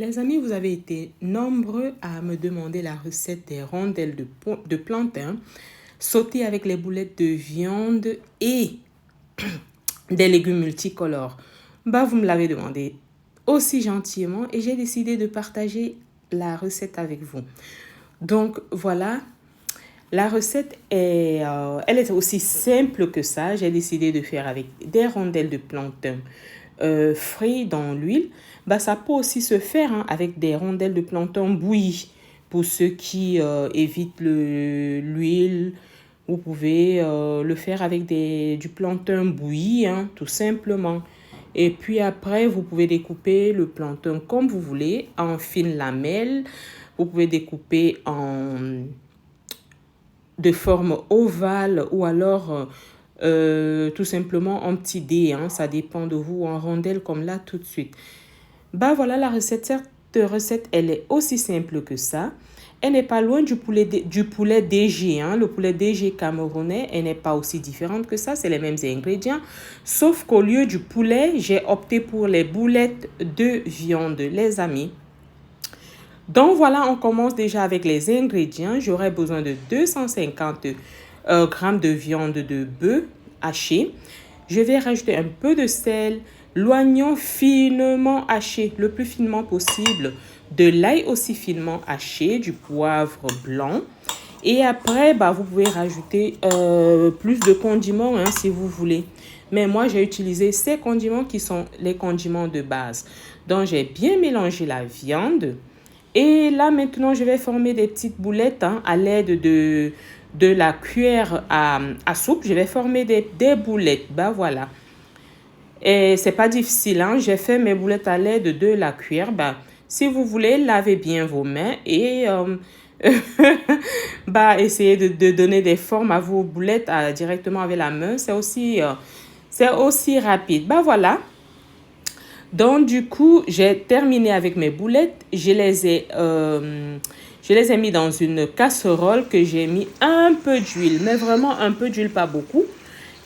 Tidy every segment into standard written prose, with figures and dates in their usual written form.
Les amis, vous avez été nombreux à me demander la recette des rondelles de plantain sautées avec les boulettes de viande et des légumes multicolores. Vous me l'avez demandé aussi gentiment et j'ai décidé de partager la recette avec vous. Donc voilà, la recette elle est aussi simple que ça. J'ai décidé de faire avec des rondelles de plantain frits dans l'huile. Ça peut aussi se faire avec des rondelles de plantain bouillies. Pour ceux qui évitent l'huile, vous pouvez le faire avec du plantain bouilli, tout simplement. Et puis après, vous pouvez découper le plantain comme vous voulez, en fines lamelles. Vous pouvez découper de forme ovale ou alors tout simplement en petits dés. Ça dépend de vous, en rondelles comme là tout de suite. Voilà la recette. Cette recette, elle est aussi simple que ça. Elle n'est pas loin du poulet DG. Le poulet DG camerounais, elle n'est pas aussi différente que ça. C'est les mêmes ingrédients. Sauf qu'au lieu du poulet, j'ai opté pour les boulettes de viande, les amis. Donc voilà, on commence déjà avec les ingrédients. J'aurai besoin de 250 grammes de viande de bœuf hachée. Je vais rajouter un peu de sel, l'oignon finement haché, le plus finement possible, de l'ail aussi finement haché, du poivre blanc. Et après, vous pouvez rajouter plus de condiments si vous voulez. Mais moi, j'ai utilisé ces condiments qui sont les condiments de base. Donc, j'ai bien mélangé la viande. Et là, maintenant, je vais former des petites boulettes à l'aide de la cuillère à soupe. Je vais former des boulettes. Voilà. Et c'est pas difficile. J'ai fait mes boulettes à l'aide de la cuillère. Si vous voulez, lavez bien vos mains et essayez de donner des formes à vos boulettes directement avec la main. C'est aussi rapide. Voilà. Donc, du coup, j'ai terminé avec mes boulettes. Je les ai mis dans une casserole que j'ai mis un peu d'huile, mais vraiment un peu d'huile, pas beaucoup.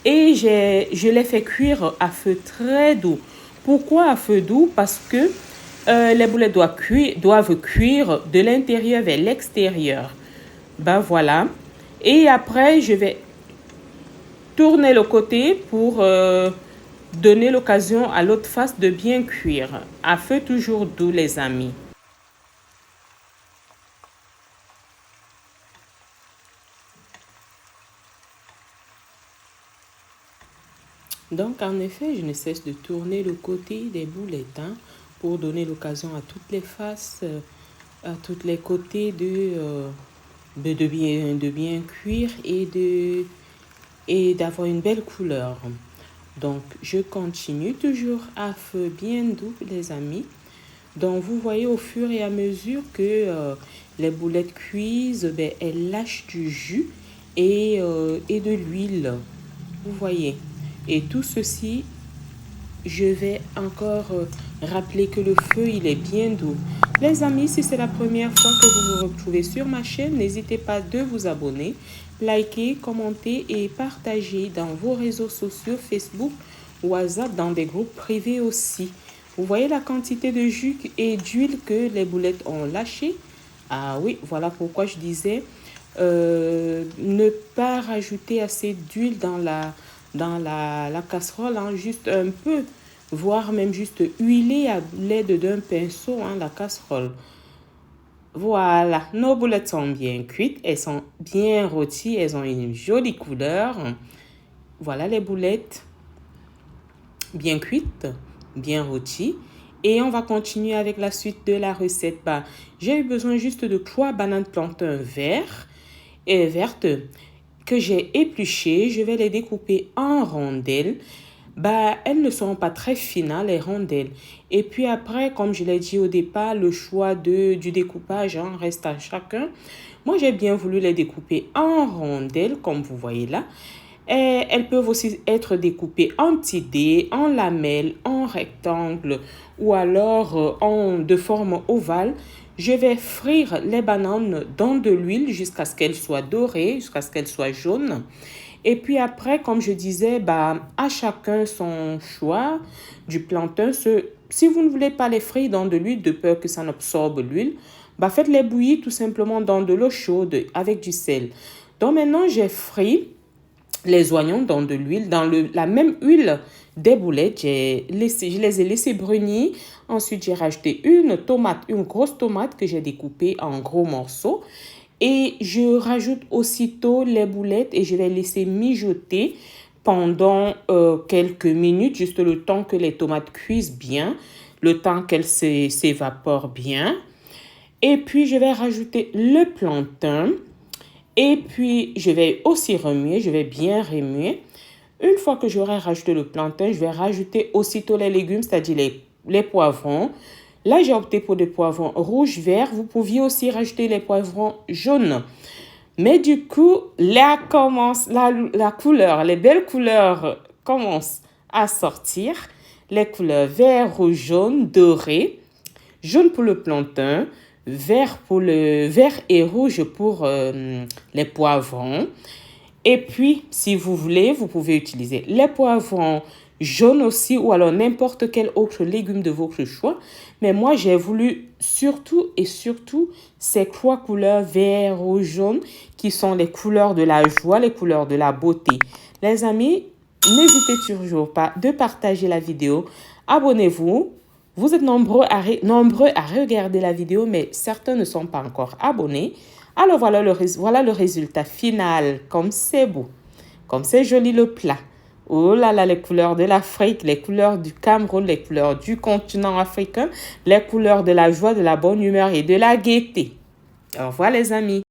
Et je les fais cuire à feu très doux. Pourquoi à feu doux? Parce que les boulettes doivent cuire de l'intérieur vers l'extérieur. Voilà. Et après, je vais tourner le côté pour donner l'occasion à l'autre face de bien cuire. À feu toujours doux, les amis. Donc, en effet, je ne cesse de tourner le côté des boulettes pour donner l'occasion à toutes les faces, à tous les côtés de bien cuire et d'avoir une belle couleur. Donc, je continue toujours à feu bien doux, les amis. Donc, vous voyez au fur et à mesure que les boulettes cuisent, elles lâchent du jus et de l'huile. Vous voyez. Et tout ceci, je vais encore rappeler que le feu, il est bien doux. Les amis, si c'est la première fois que vous me retrouvez sur ma chaîne, n'hésitez pas de vous abonner, liker, commenter et partager dans vos réseaux sociaux, Facebook, WhatsApp, dans des groupes privés aussi. Vous voyez la quantité de jus et d'huile que les boulettes ont lâché? Ah oui, voilà pourquoi je disais ne pas rajouter assez d'huile dans la casserole, juste un peu, voire même juste huiler à l'aide d'un pinceau la casserole. Voilà, nos boulettes sont bien cuites, elles sont bien rôties, elles ont une jolie couleur. Voilà les boulettes bien cuites, bien rôties. Et on va continuer avec la suite de la recette. J'ai eu besoin juste de 3 bananes plantain vertes que j'ai épluchées. Je vais les découper en rondelles. Elles ne seront pas très fines, les rondelles. Et puis après, comme je l'ai dit au départ, le choix du découpage reste à chacun. Moi, j'ai bien voulu les découper en rondelles, comme vous voyez là. Et elles peuvent aussi être découpées en petits dés, en lamelles, en rectangles ou alors de forme ovale. Je vais frire les bananes dans de l'huile jusqu'à ce qu'elles soient dorées, jusqu'à ce qu'elles soient jaunes. Et puis après, comme je disais, à chacun son choix du plantain. Si vous ne voulez pas les frire dans de l'huile de peur que ça n'absorbe l'huile, faites-les bouillir tout simplement dans de l'eau chaude avec du sel. Donc maintenant, j'ai frit les oignons dans de l'huile, dans la même huile des boulettes. Je les ai laissés brunir. Ensuite, j'ai rajouté une grosse tomate que j'ai découpée en gros morceaux. Et je rajoute aussitôt les boulettes et je vais laisser mijoter pendant quelques minutes, juste le temps que les tomates cuisent bien, le temps qu'elles s'évaporent bien. Et puis, je vais rajouter le plantain. Et puis, je vais aussi remuer, je vais bien remuer. Une fois que j'aurai rajouté le plantain, je vais rajouter aussitôt les légumes, c'est-à-dire les poivrons. Là, j'ai opté pour des poivrons rouges, verts. Vous pouviez aussi rajouter les poivrons jaunes. Mais du coup, là commence la couleur, les belles couleurs commencent à sortir. Les couleurs vert, rouge, jaune, doré. Jaune pour le plantain, vert et rouge pour les poivrons. Et puis, si vous voulez, vous pouvez utiliser les poivrons jaunes aussi ou alors n'importe quel autre légume de votre choix. Mais moi, j'ai voulu surtout ces trois couleurs vert, rouge, jaune qui sont les couleurs de la joie, les couleurs de la beauté. Les amis, n'hésitez toujours pas de partager la vidéo. Abonnez-vous. Vous êtes nombreux à regarder la vidéo, mais certains ne sont pas encore abonnés. Alors voilà le résultat final. Comme c'est beau, comme c'est joli le plat. Oh là là, les couleurs de l'Afrique, les couleurs du Cameroun, les couleurs du continent africain, les couleurs de la joie, de la bonne humeur et de la gaieté. Au revoir les amis.